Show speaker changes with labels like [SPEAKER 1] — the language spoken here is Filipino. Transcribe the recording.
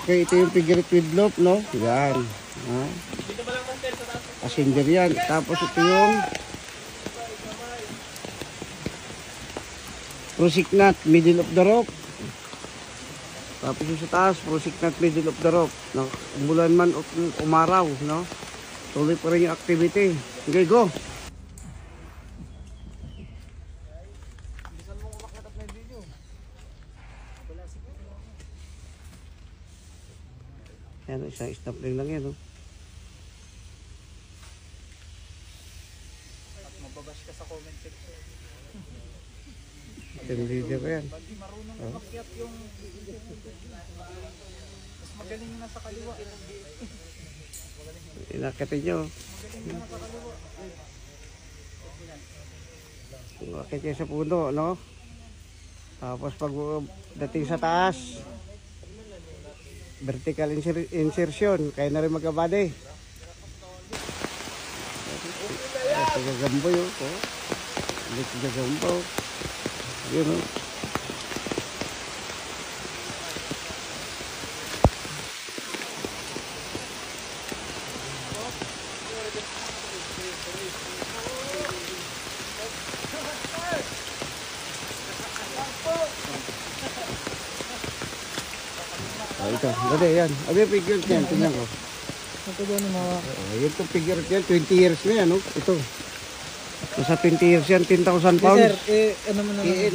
[SPEAKER 1] Okay, ito yung figure with loop, no? Yan. Passenger yan. Tapos ito yung prosik nut, middle of the rope. Tapos yung sa taas, prosik nut, middle of the rope. No? Umulan man o umaraw, no? Tuloy pa rin yung activity. Okay, go! Yan, isang stop ring lang yan, no?
[SPEAKER 2] At mababash ka sa comment section.
[SPEAKER 1] Team leader ko yan.
[SPEAKER 2] Pag di marunong umakyat yung mas magaling na sa kaliwa.
[SPEAKER 1] Inakitin nyo.
[SPEAKER 2] Magaling na sa kaliwa.
[SPEAKER 1] Inakit nyo sa puno, no? Tapos pag dating sa taas, vertical insertion. Kaya na rin magkabady. Ito gagambo yun. Ito gagambo. Yun, no? Ito, dali yan. Abi yung figure yan, tingnan ko.
[SPEAKER 2] Ito doon yung mga...
[SPEAKER 1] Yun itong figure yan, 20 years na yan, no? Ito. Nasa 20 years yan, 10,000 pounds.
[SPEAKER 2] Sir, ano mo naman?